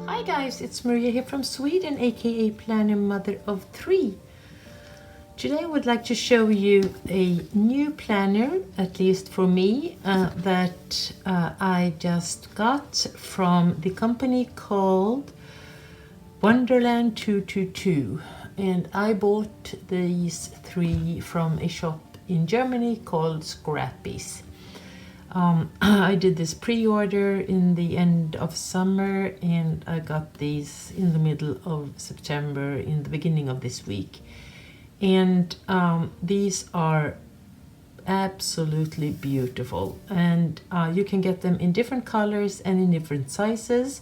Hi guys, it's Maria here from Sweden, aka Planner Mother of 3. Today I would like to show you a new planner, at least for me, that I just got from the company called Wonderland 222. And I bought these 3 from a shop in Germany called Scrappy's. I did this pre-order in the end of summer and I got these in the middle of September, in the beginning of this week. And these are absolutely beautiful, and you can get them in different colors and in different sizes.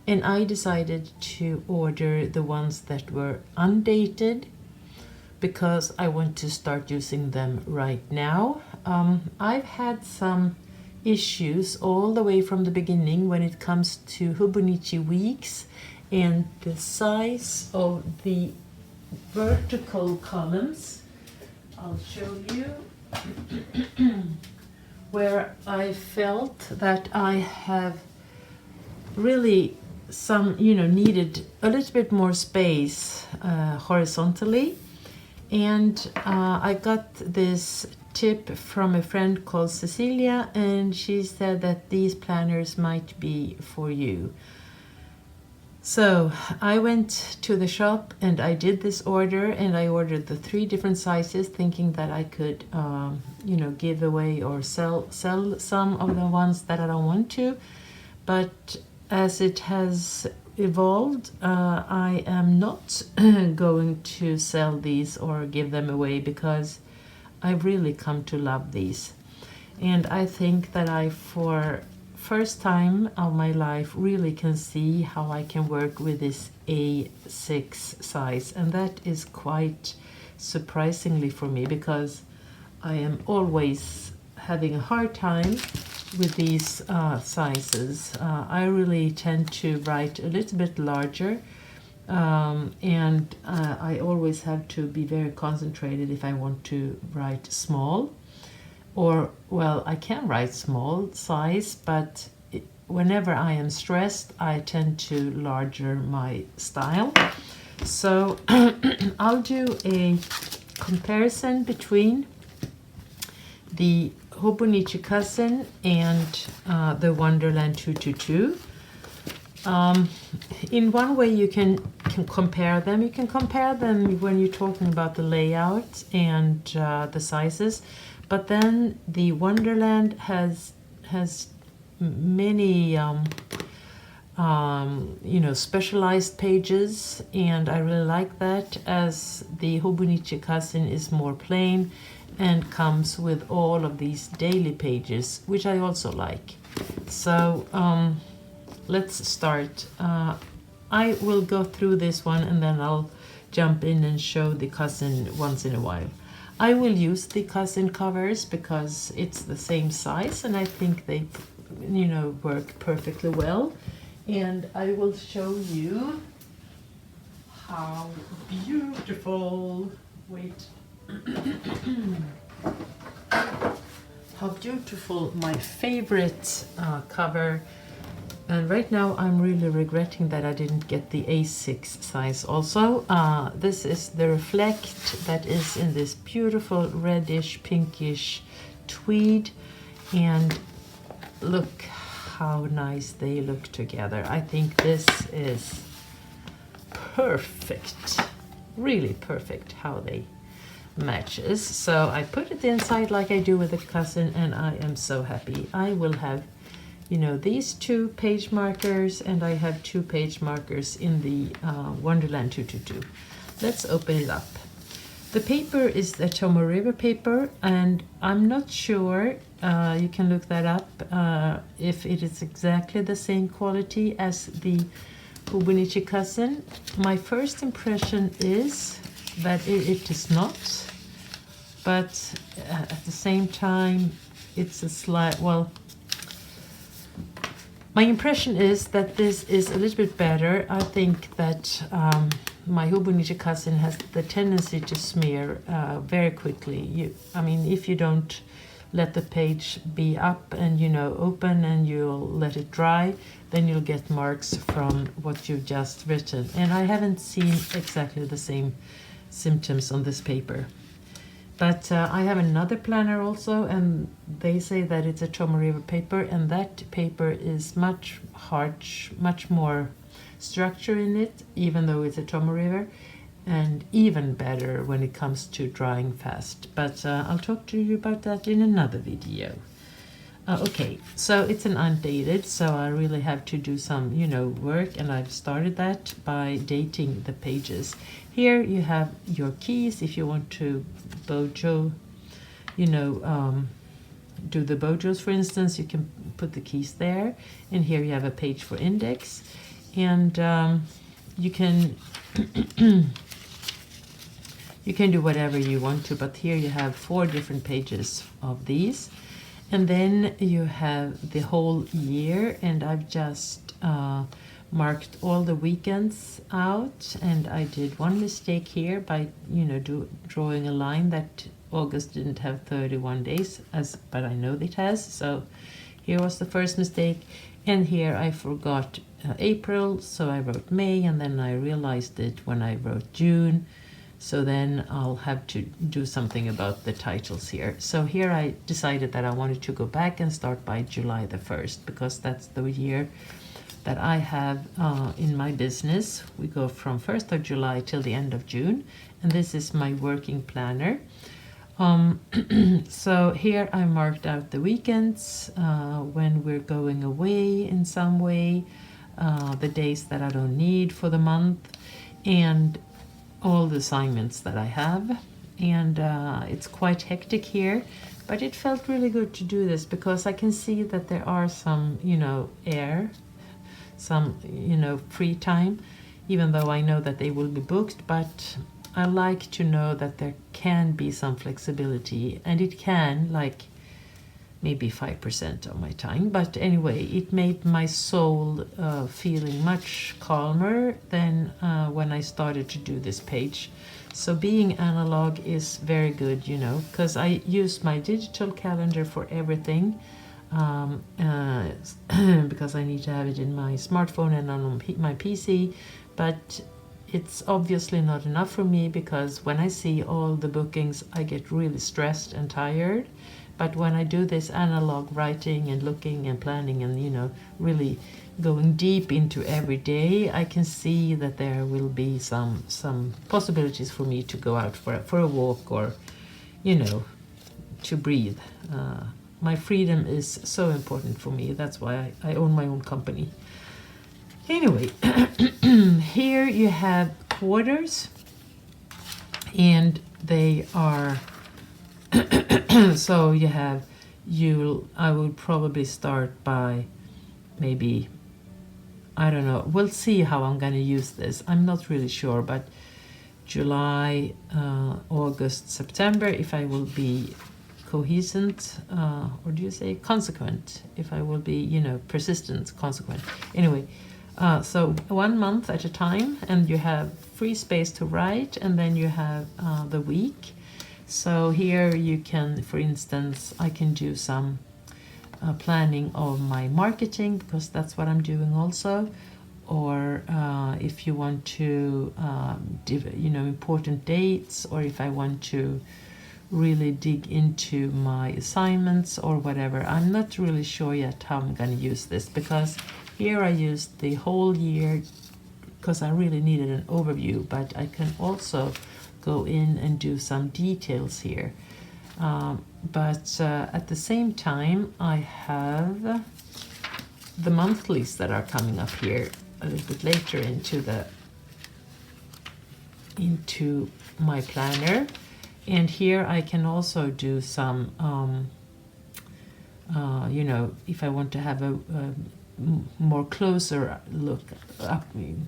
And I decided to order the ones that were undated because I want to start using them right now. I've had some issues all the way from the beginning when it comes to HOBONICHI weeks and the size of the vertical columns. I'll show you where I felt that I have really needed a little bit more space horizontally. And I got this tip from a friend called Cecilia, and she said that these planners might be for you. So I went to the shop and I did this order, and I ordered the 3 different sizes, thinking that I could give away or sell some of the ones that I don't want to. But as it has evolved, I am not going to sell these or give them away because I've really come to love these. And I think that I, for first time of my life, really can see how I can work with this A6 size. And that is quite surprisingly for me, because I am always having a hard time with these sizes. I really tend to write a little bit larger, and I always have to be very concentrated if I want to write small. Or, well, I can write small size, but whenever I am stressed, I tend to larger my style. So I'll do a comparison between the HOBONICHI cousin and the Wonderland 222. In one way you can compare them. You can compare them when you're talking about the layout and the sizes. But then the Wonderland has many specialized pages, and I really like that, as the HOBONICHI cousin is more plain and comes with all of these daily pages, which I also like. So let's start. I will go through this one and then I'll jump in and show the cousin once in a while. I will use the cousin covers because it's the same size and I think they work perfectly well. And I will show you how beautiful, how beautiful my favorite cover. And right now I'm really regretting that I didn't get the A6 size also. This is the Reflect that is in this beautiful reddish pinkish tweed, and look how nice they look together. I think this is perfect, really perfect how they matches. So I put it inside like I do with the cousin, and I am so happy. I will have these 2 page markers, and I have 2 page markers in the Wonderland 222. Let's open it up. The paper is the Tomo River paper, and I'm not sure, you can look that up, if it is exactly the same quality as the HOBONICHI cousin. My first impression is that it is not, but at the same time it's a slight, well, my impression is that this is a little bit better. I think that my HOBONICHI cousin has the tendency to smear very quickly. If you don't let the page be up and open, and you'll let it dry, then you'll get marks from what you've just written. And I haven't seen exactly the same symptoms on this paper. But I have another planner also, and they say that it's a Tomo River paper, and that paper is much more structure in it, even though it's a Tomo River, and even better when it comes to drying fast. But I'll talk to you about that in another video. Okay, so it's an undated, so I really have to do some, work, and I've started that by dating the pages. Here you have your keys if you want to bojo, do the bojos, for instance. You can put the keys there, and here you have a page for index, and you can you can do whatever you want to, but here you have 4 different pages of these. And then you have the whole year, and I've just marked all the weekends out, and I did one mistake here by drawing a line that August didn't have 31 days, but I know it has, so here was the first mistake. And here I forgot April, so I wrote May, and then I realized it when I wrote June. So then I'll have to do something about the titles here. So here I decided that I wanted to go back and start by July the 1st, because that's the year that I have in my business. We go from 1st of July till the end of June, and this is my working planner. So here I marked out the weekends, when we're going away in some way, the days that I don't need for the month, and all the assignments that I have. And it's quite hectic here, but it felt really good to do this because I can see that there are some some free time, even though I know that they will be booked. But I like to know that there can be some flexibility, and it can, like, maybe 5% of my time. But anyway, it made my soul feeling much calmer than when I started to do this page. So being analog is very good, because I use my digital calendar for everything, because I need to have it in my smartphone and on my PC. But it's obviously not enough for me, because when I see all the bookings, I get really stressed and tired. But when I do this analog writing and looking and planning and, really going deep into every day, I can see that there will be some possibilities for me to go out for a walk, or, to breathe. My freedom is so important for me. That's why I own my own company. Anyway, here you have quarters, and they are so you have I would probably start by maybe, I don't know, we'll see how I'm going to use this. I'm not really sure, but July, August, September, if I will be cohesent, or do you say consequent? If I will be, persistent, consequent. Anyway, so 1 month at a time, and you have free space to write, and then you have the week. So here you can, for instance, I can do some planning of my marketing, because that's what I'm doing also. Or if you want to, important dates, or if I want to really dig into my assignments or whatever. I'm not really sure yet how I'm going to use this, because here I used the whole year because I really needed an overview, but I can also go in and do some details here. But at the same time, I have the monthlies that are coming up here a little bit later into my planner. And here I can also do some, if I want to have a more closer look,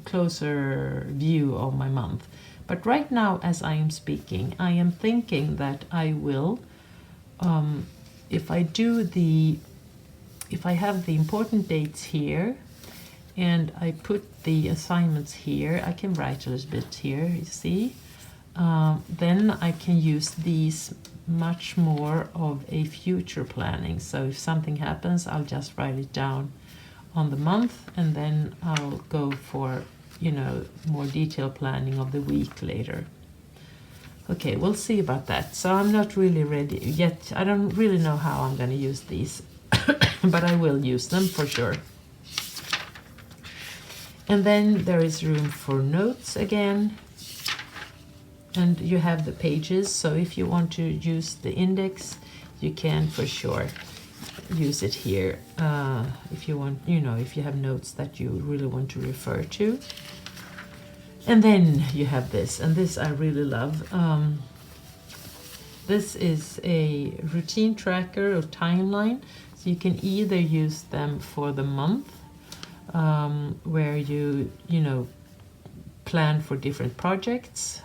closer view of my month. But right now, as I am speaking, I am thinking that I will, if I have the important dates here, and I put the assignments here, I can write a little bit here, you see. then I can use these much more of a future planning. So if something happens, I'll just write it down on the month, and then I'll go for, you know, more detailed planning of the week later. Okay, we'll see about that. So I'm not really ready yet. I don't really know how I'm going to use these, but I will use them for sure. And then there is room for notes again. And you have the pages, so if you want to use the index, you can for sure use it here. If you want, you know, if you have notes that you really want to refer to. And then you have this, and this I really love. This is a routine tracker or timeline, so you can either use them for the month, where you know, plan for different projects,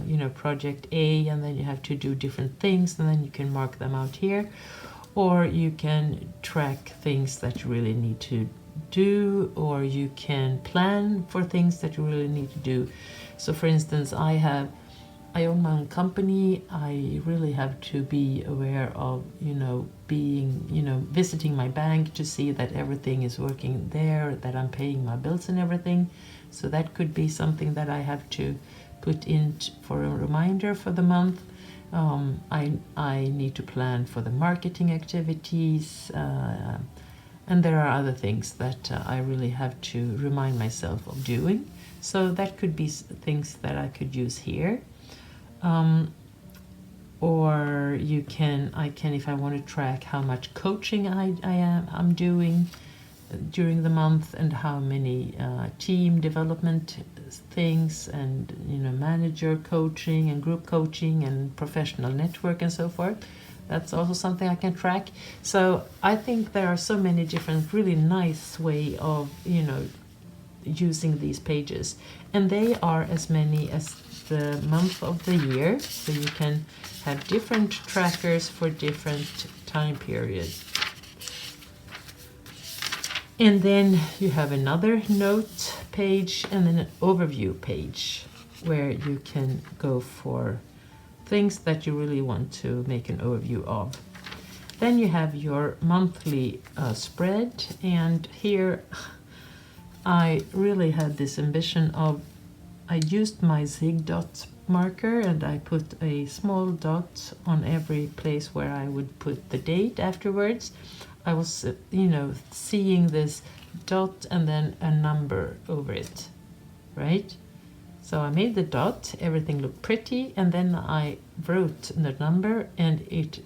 you know, project A, and then you have to do different things, and then you can mark them out here. Or you can track things that you really need to do, or you can plan for things that you really need to do. So for instance, I own my own company. I really have to be aware of, you know, being, you know, visiting my bank to see that everything is working there, that I'm paying my bills and everything. So that could be something that I have to put in for a reminder for the month. I need to plan for the marketing activities, and there are other things that I really have to remind myself of doing. So that could be things that I could use here. Or I can, if I want to track how much coaching I'm doing during the month, and how many team development things, and, you know, manager coaching and group coaching and professional network and so forth. That's also something I can track. So I think there are so many different really nice way of, you know, using these pages, and they are as many as the month of the year, so you can have different trackers for different time periods. And then you have another note page, and then an overview page where you can go for things that you really want to make an overview of. Then you have your monthly spread, and here I really had this ambition of, I used my zig dot marker, and I put a small dot on every place where I would put the date afterwards. I was, you know, seeing this dot and then a number over it, right? So I made the dot, everything looked pretty, and then I wrote the number, and it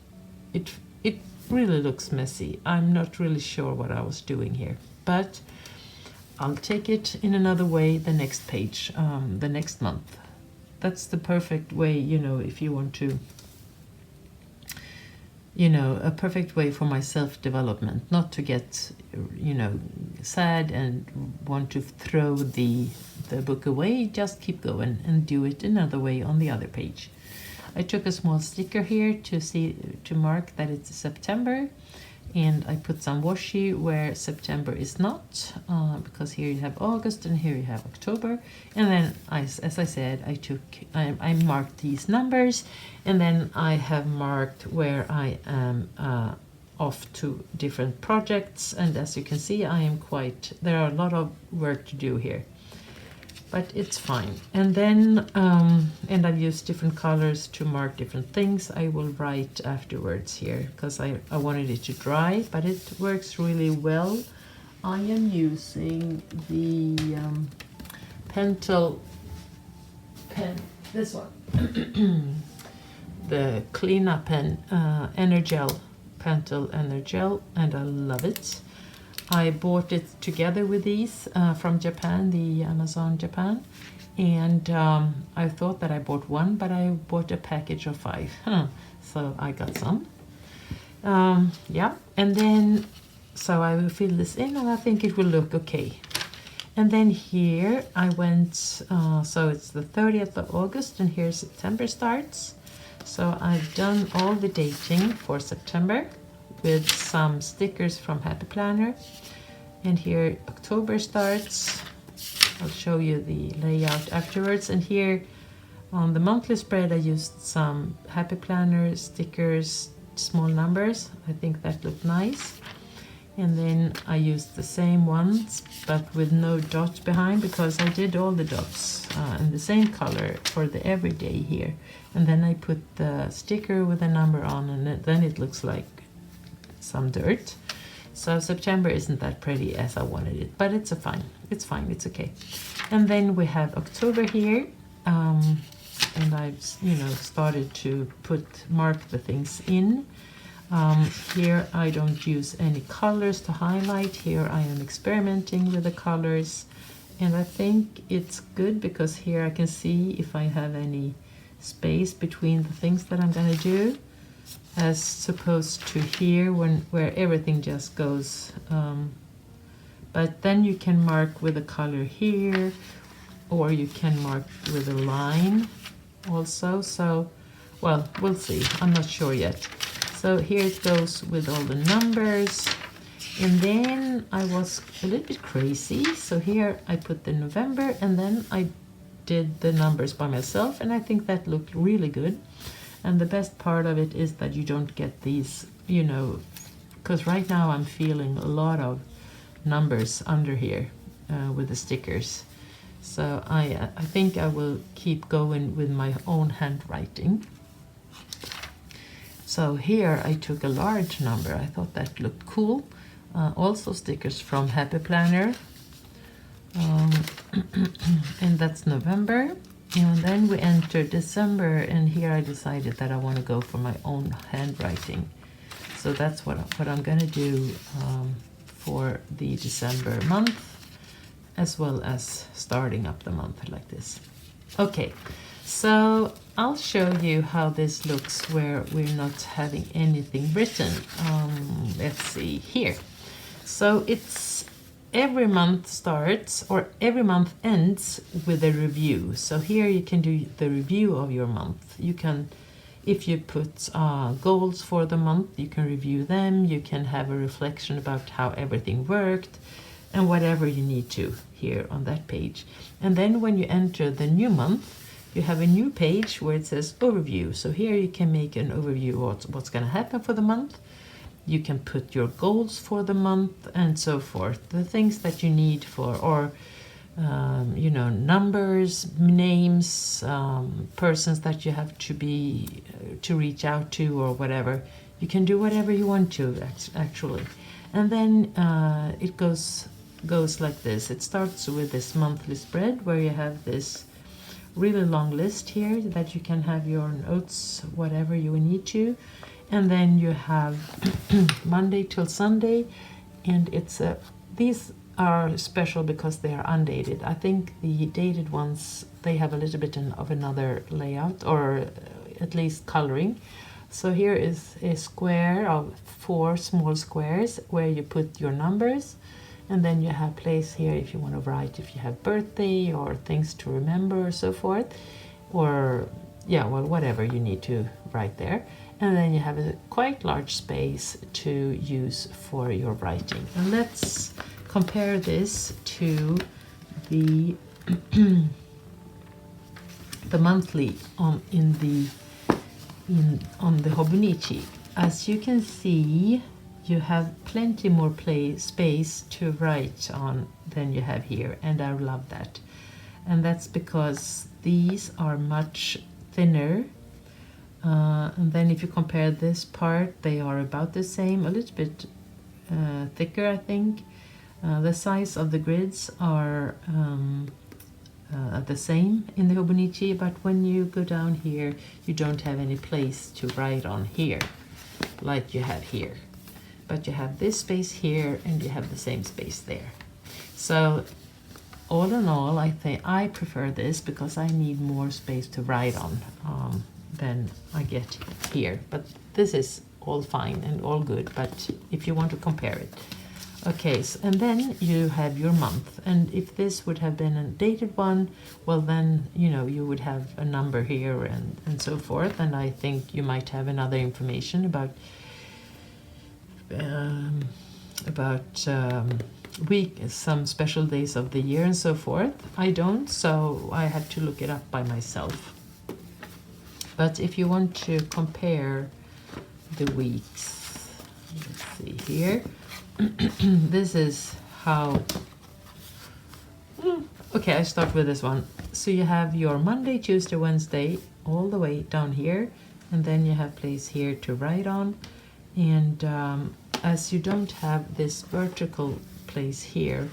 really looks messy. I'm not really sure what I was doing here, but I'll take it in another way the next page, the next month. That's the perfect way, you know, if you want to, you know, a perfect way for my self-development, not to get, you know, sad and want to throw the book away. Just keep going and do it another way on the other page. I took a small sticker here to mark that it's September, and I put some washi where September is not, because here you have August and here you have October. And then, as I said, I marked these numbers, and then I have marked where I am off to different projects. And as you can see, there are a lot of work to do here, but it's fine. And then, and I've used different colors to mark different things. I will write afterwards here, because I wanted it to dry, but it works really well. I am using the Pentel pen, this one, the Cleanup pen, Energel, Pentel Energel, and I love it. I bought it together with these from Japan, the Amazon Japan, and I thought that I bought one, but I bought a package of 5. So I got some. Yeah, and then, so I will fill this in, and I think it will look okay. And then here I went, so it's the 30th of August, and here September starts. So I've done all the dating for September with some stickers from Happy Planner. And here October starts. I'll show you the layout afterwards. And here On the monthly spread I used some Happy Planner stickers, small numbers. I think that looked nice. And then I used the same ones but with no dots behind, because I did all the dots in the same color for the everyday here. And then I put the sticker with a number on, and then it looks like some dirt. So September isn't that pretty as I wanted it, but it's fine, it's okay. And then we have October here, and I've started to mark the things in. Here I don't use any colors to highlight. Here I am experimenting with the colors, and I think it's good because here I can see if I have any space between the things that I'm gonna do, as opposed to here where everything just goes. But then you can mark with a color here, or you can mark with a line also. So, well, we'll see. I'm not sure yet. So here it goes with all the numbers. And then I was a little bit crazy. So here I put the November, and then I did the numbers by myself, and I think that looked really good. And the best part of it is that you don't get these, because right now I'm feeling a lot of numbers under here with the stickers. So I think I will keep going with my own handwriting. So here I took a large number. I thought that looked cool. Also stickers from Happy Planner. And that's November. And then we enter December, and here I decided that I want to go for my own handwriting. So that's what I'm going to do for the December month, as well as starting up the month like this. Okay, so I'll show you how this looks where we're not having anything written. Let's see here. So it's every month starts, or every month ends with a review. So here you can do the review of your month. You can, if you put goals for the month, you can review them. You can have a reflection about how everything worked and whatever you need to here on that page. And then when you enter the new month, you have a new page where it says overview. So here you can make an overview of what's going to happen for the month. You can put your goals for the month and so forth. The things that you need for, or numbers, names, persons that you have to reach out to, or whatever. You can do whatever you want to actually. And then it goes like this. It starts with this monthly spread where you have this really long list here that you can have your notes, whatever you need to. And then you have Monday till Sunday, and these are special because they are undated. I think the dated ones, they have a little bit of another layout, or at least coloring. So here is a square of 4 small squares where you put your numbers, and then you have place here if you want to write, if you have birthday or things to remember or so forth, or whatever you need to write there. And then you have a quite large space to use for your writing. And let's compare this to the the monthly on the HOBONICHI. As you can see, you have plenty more space to write on than you have here, and I love that. And that's because these are much thinner. And then if you compare this part, they are about the same, a little bit thicker, I think. The size of the grids are the same in the HOBONICHI, but when you go down here, you don't have any place to write on here, like you have here. But you have this space here, and you have the same space there. So all in all, I think I prefer this because I need more space to write on than I get here. But this is all fine and all good, but if you want to compare it. Okay, so, and then you have your month, and if this would have been a dated one, well then, you would have a number here and so forth, and I think you might have another information about some special days of the year and so forth. I don't, so I had to look it up by myself. But if you want to compare the weeks, let's see here. This is how, okay, I start with this one. So you have your Monday, Tuesday, Wednesday, all the way down here, and then you have place here to write on. And as you don't have this vertical place here,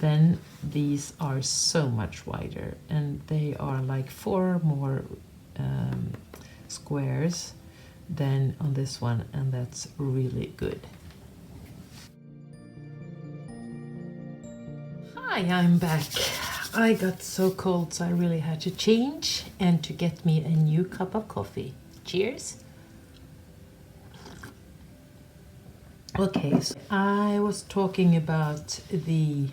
then these are so much wider, and they are like 4 more squares than on this one, and that's really good. Hi, I'm back. I got so cold, so I really had to change and to get me a new cup of coffee. Cheers. Okay, so I was talking about the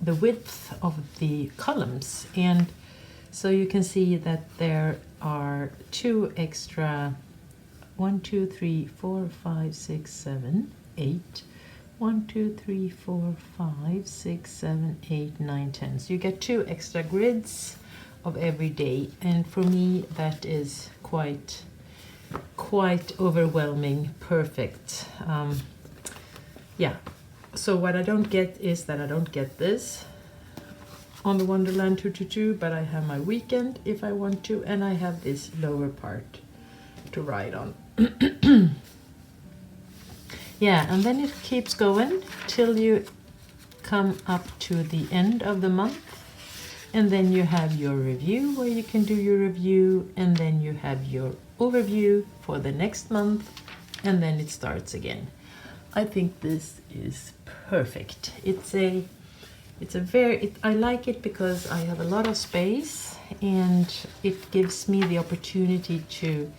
width of the columns, and so you can see that there are 2 extra, 1, 2, 3, 4, 5, 6, 7, 8. 1, 2, 3, 4, 5, 6, 7, 8, 9, 10. So you get 2 extra grids of every day, and for me that is quite overwhelming. Perfect. Yeah. So what I don't get is that I don't get this on the Wonderland 222, but I have my weekend if I want to, and I have this lower part to write on. Yeah, and then it keeps going till you come up to the end of the month, and then you have your review where you can do your review, and then you have your overview for the next month, and then it starts again. I think this is perfect. I like it because I have a lot of space, and it gives me the opportunity to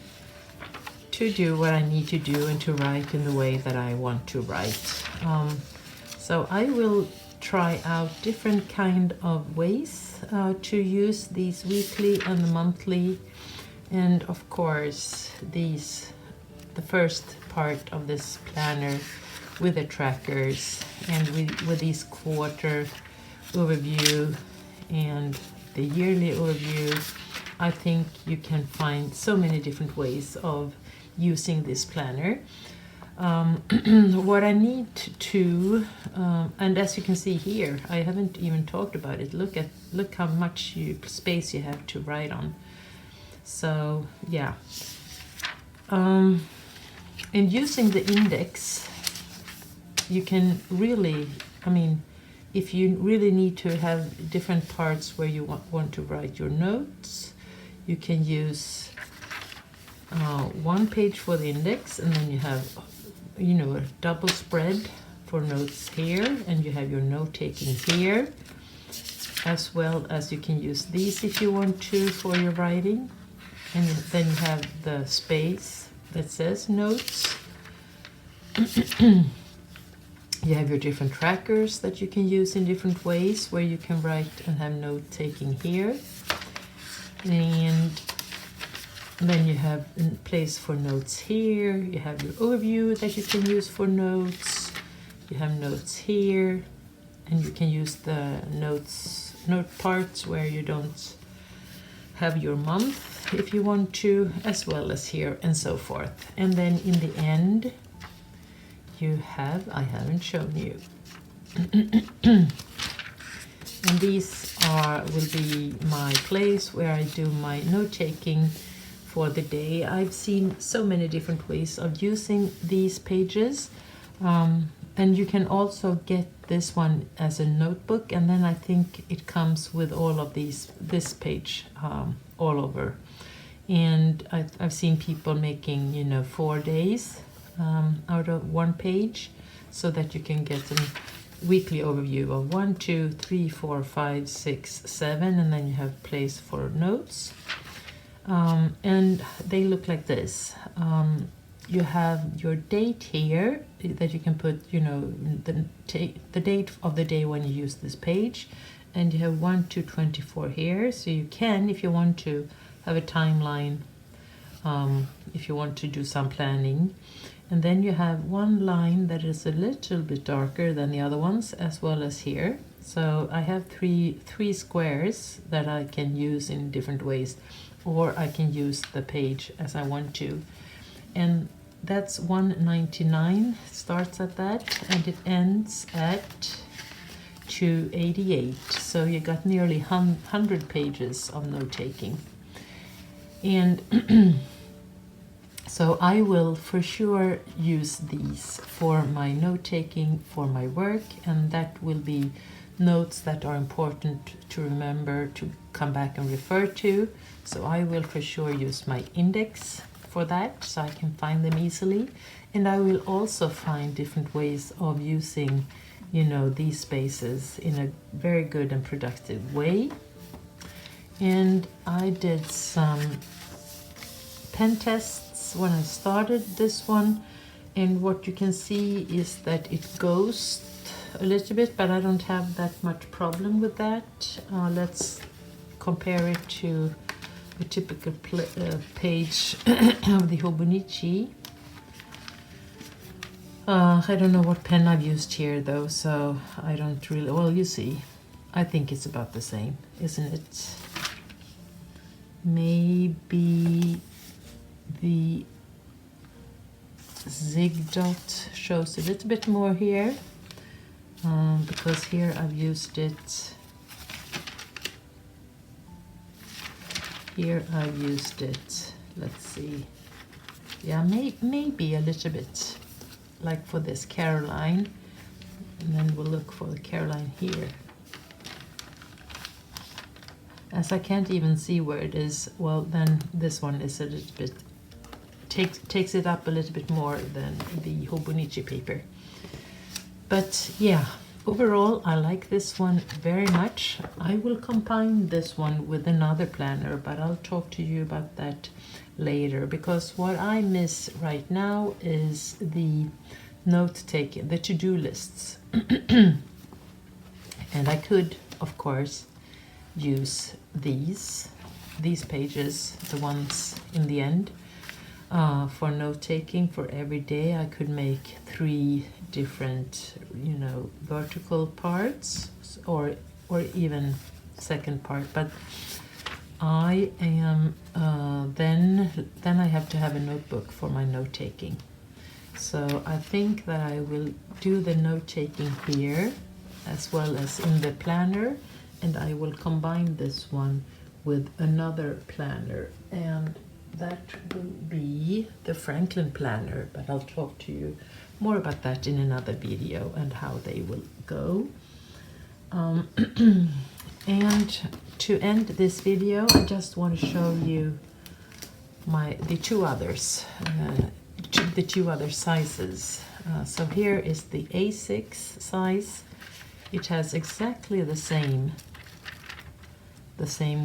do what I need to do and to write in the way that I want to write. So I will try out different kind of ways to use these weekly and the monthly, and of course the first part of this planner with the trackers and with these quarter overview and the yearly overview. I think you can find so many different ways of using this planner. What I need to and as you can see here, I haven't even talked about it. Look how much space you have to write on. So yeah, and using the index, you can really, I mean, if you really need to have different parts where you want to write your notes, you can use 1 page for the index, and then you have, you know, a double spread for notes here, and you have your note taking here, as well as you can use these if you want to for your writing, and then you have the space that says notes. You have your different trackers that you can use in different ways where you can write and have note taking here, and then you have a place for notes here. You have your overview that you can use for notes. You have notes here, and you can use the note parts where you don't have your month if you want to, as well as here, and so forth. And then in the end you have, I haven't shown you, and these will be my place where I do my note taking for the day. I've seen so many different ways of using these pages, and you can also get this one as a notebook, and then I think it comes with all of this page all over. And I've seen people making, you know, 4 days out of 1 page, so that you can get a weekly overview of 1, 2, 3, 4, 5, 6, 7, and then you have place for notes. And they look like this. You have your date here that you can put, you know, the date of the day when you use this page, and you have 1 to 24 here, so you can, if you want to, have a timeline, if you want to do some planning. And then you have one line that is a little bit darker than the other ones, as well as here. So I have three squares that I can use in different ways, or I can use the page as I want to. And that's 199, starts at that, and it ends at 288. So you got nearly 100 pages of note-taking. And so I will for sure use these for my note-taking, for my work, and that will be notes that are important to remember to come back and refer to. So I will for sure use my index for that, so I can find them easily. And I will also find different ways of using, you know, these spaces in a very good and productive way. And I did some pen tests when I started this one, and what you can see is that it goes a little bit, but I don't have that much problem with that. Let's compare it to a typical page of the HOBONICHI. I don't know what pen I've used here though, so I don't really, well, you see, I think it's about the same, isn't it? Maybe the Zig Dot shows a little bit more here, because here I've used it, here I've used it, let's see, yeah, maybe a little bit, like for this Caroline, and then we'll look for the Caroline here. As I can't even see where it is, well, then this one is a little bit, takes it up a little bit more than the HOBONICHI paper. But yeah, overall I like this one very much. I will combine this one with another planner, but I'll talk to you about that later, because what I miss right now is the note-taking, the to-do lists. And I could, of course, use these pages, the ones in the end, for note-taking for every day. I could make 3 different, you know, vertical parts, or even second part, but I am then I have to have a notebook for my note-taking. So I think that I will do the note-taking here as well as in the planner, and I will combine this one with another planner, and that will be the Franklin planner, but I'll talk to you more about that in another video and how they will go. And to end this video, I just want to show you the two others, the two other sizes. So here is the A6 size. It has exactly the same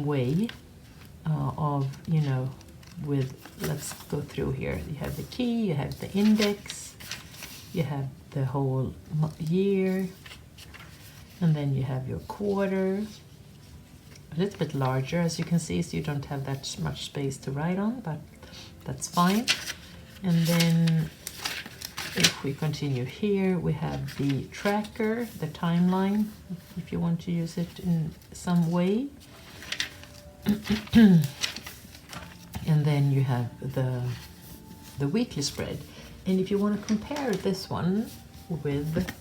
way of, you know, with, let's go through here. You have the key, you have the index, you have the whole year, and then you have your quarter. A little bit larger, as you can see, so you don't have that much space to write on, but that's fine. And then if we continue here, we have the tracker, the timeline, if you want to use it in some way. And then you have the weekly spread. And if you want to compare this one with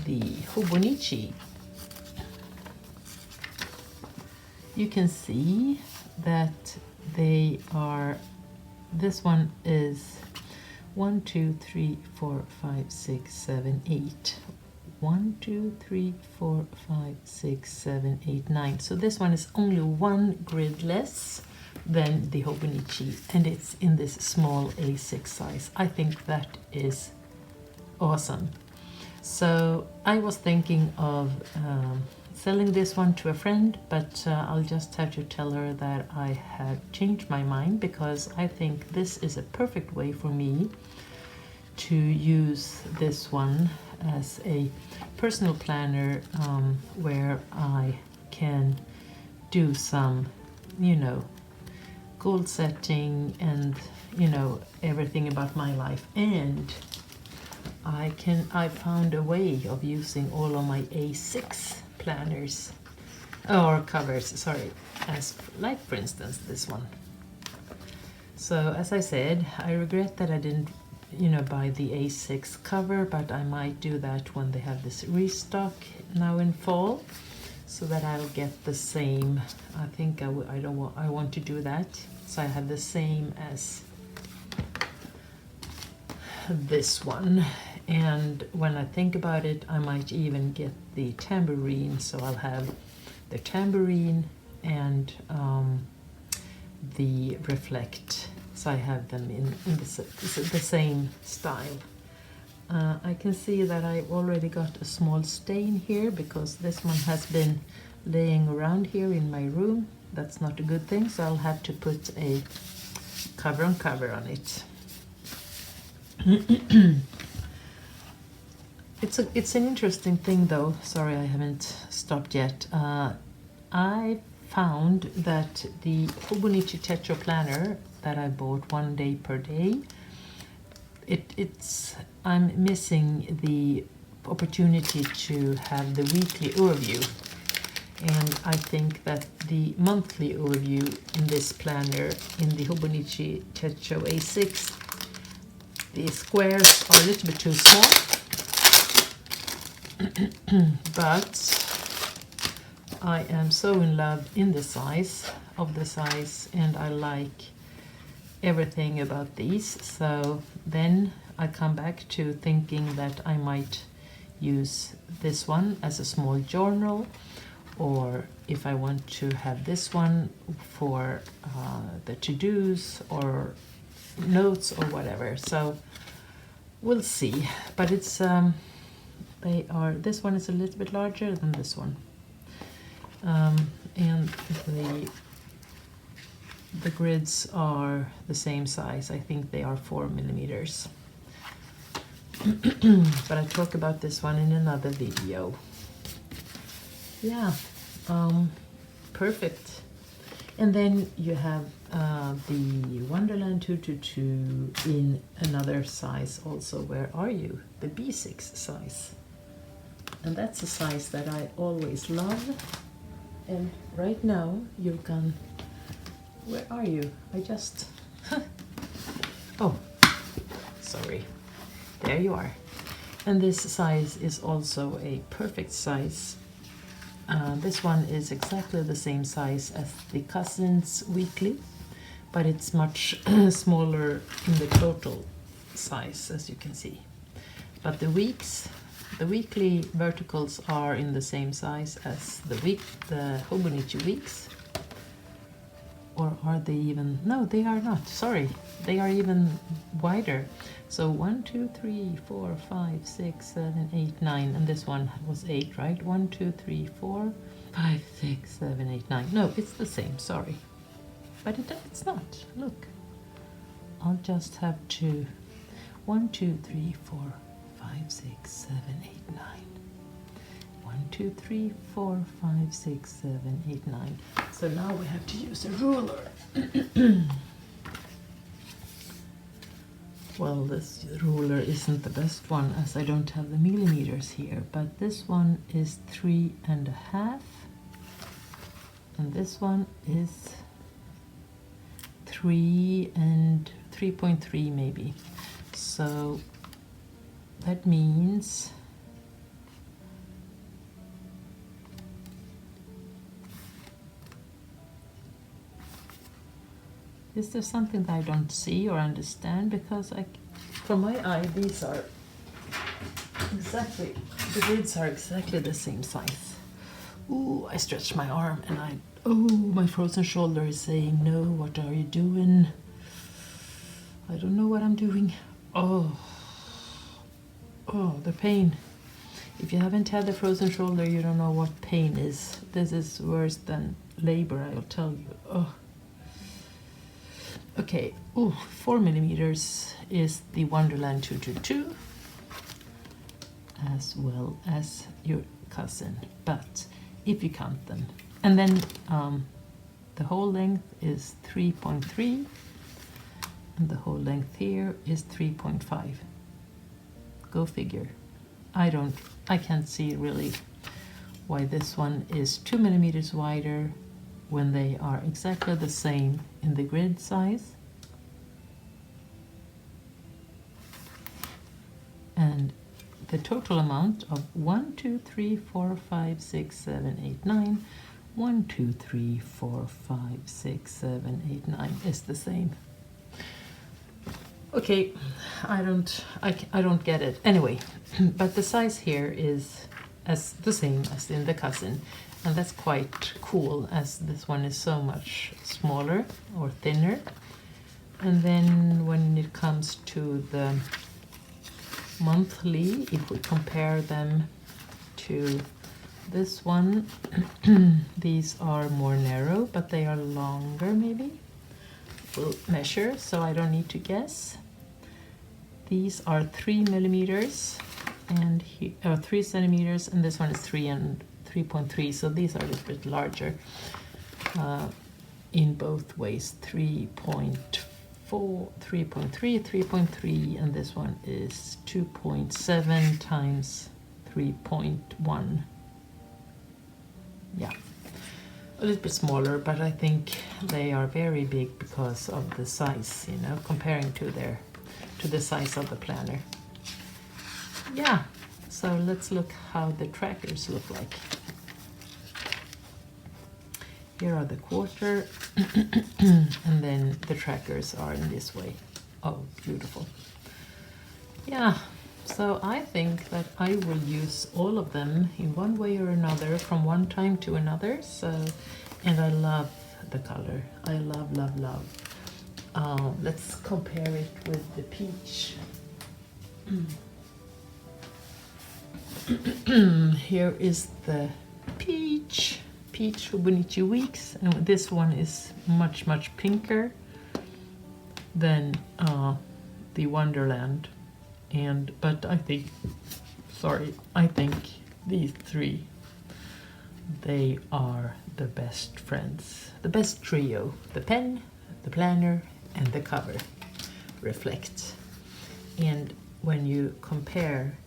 the HOBONICHI, you can see that they are, this one is 1, 2, 3, 4, 5, 6, 7, 8. 1, 2, 3, 4, 5, 6, 7, 8, 9. So this one is only 1 grid less than the HOBONICHI, and it's in this small A6 size. I think that is awesome. So I was thinking of selling this one to a friend, but I'll just have to tell her that I have changed my mind, because I think this is a perfect way for me to use this one as a personal planner, where I can do some, you know, goal setting and, you know, everything about my life. And I found a way of using all of my A6 planners or covers, sorry, as like for instance this one. So as I said, I regret that I didn't, buy the A6 cover, but I might do that when they have this restock now in fall, so that I'll get the same. I think I want to do that, so I have the same as this one. And when I think about it, I might even get the tambourine, so I'll have the tambourine and the reflect, so I have them in the same style. I can see that I've already got a small stain here because this one has been laying around here in my room. That's not a good thing, so I'll have to put a cover on it. It's an interesting thing though. Sorry, I haven't stopped yet. I found that the HOBONICHI Techo planner that I bought 1 day per day, I'm missing the opportunity to have the weekly overview, and I think that the monthly overview in this planner in the HOBONICHI Techo A6, the squares are a little bit too small. But I am so in love in the size, and I like everything about these. So then I come back to thinking that I might use this one as a small journal, or if I want to have this one for the to-dos or notes or whatever. So we'll see, but it's this one is a little bit larger than this one, and the grids are the same size. I think they are 4 millimeters. But I talk about this one in another video. Yeah, perfect. And then you have the Wonderland 222 in another size also. Where are you? The B6 size. And that's a size that I always love. And right now you've gone, where are you? I just, oh, sorry. There you are. And this size is also a perfect size. This one is exactly the same size as the Cousins Weekly, but it's much smaller in the total size, as you can see. But the weekly verticals are in the same size as the HOBONICHI weeks. Or are they even? No, they are not. Sorry, they are even wider. So 1, 2, 3, 4, 5, 6, 7, 8, 9, and this one was 8, right? 1, 2, 3, 4, 5, 6, 7, 8, 9. No, it's the same. Sorry, but it's not. Look, I'll just have to 1, 2, 3, 4, 5, 6, 7, 8, 9. 1, 2, 3, 4, 5, 6, 7, 8, 9. So now we have to use a ruler. Well, this ruler isn't the best one as I don't have the millimeters here, but this one is 3.5, and this one is 3 and 3.3 maybe. So that means is there something that I don't see or understand? Because from my eye, these are exactly, the grids are exactly the same size. Ooh, I stretched my arm and my frozen shoulder is saying, no, what are you doing? I don't know what I'm doing. Oh, the pain. If you haven't had the frozen shoulder, you don't know what pain is. This is worse than labor, I'll tell you. Oh. Okay, 4 millimeters is the Wonderland 222, as well as your cousin, but if you count them. And then the whole length is 3.3, and the whole length here is 3.5. go figure. I can't see really why this one is 2 millimeters wider when they are exactly the same in the grid size. And the total amount of 1, 2, 3, 4, 5, 6, 7, 8, 9, 1, 2, 3, 4, 5, 6, 7, 8, 9 is the same. Okay, I don't get it. Anyway, but the size here is as the same as in the cousin, and that's quite cool as this one is so much smaller or thinner. And then when it comes to the monthly, if we compare them to this one, these are more narrow, but they are longer maybe. We'll measure, so I don't need to guess. These are 3 millimeters and 3 centimeters, and this one is 3 and 3.3, so these are a little bit larger in both ways. 3.4, 3.3, 3.3, and this one is 2.7 times 3.1. Yeah, a little bit smaller, but I think they are very big because of the size, you know, comparing to the size of the planner. Yeah, so let's look how the trackers look like. Here are the quarter, and then the trackers are in this way. Oh, beautiful. Yeah, so I think that I will use all of them in one way or another from one time to another. So, and I love the color. I love, love, love. Let's compare it with the peach. Here is the peach HOBONICHI Weeks, and this one is much, much pinker than the Wonderland. But I think these three, they are the best friends, the best trio. The pen, the planner, and the cover reflect. And when you compare,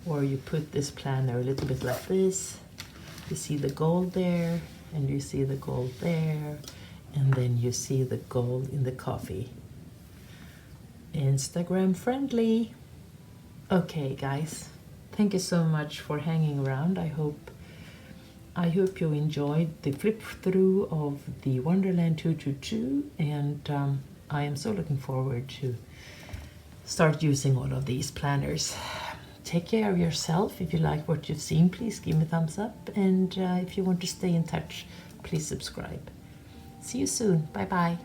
or you put this planner a little bit like this, you see the gold there, and you see the gold there, and then you see the gold in the coffee. Instagram friendly. Okay, guys, thank you so much for hanging around. I hope you enjoyed the flip through of the Wonderland 222, and I am so looking forward to start using all of these planners. Take care of yourself. If you like what you've seen, please give me a thumbs up, and if you want to stay in touch, please subscribe. See you soon. Bye bye.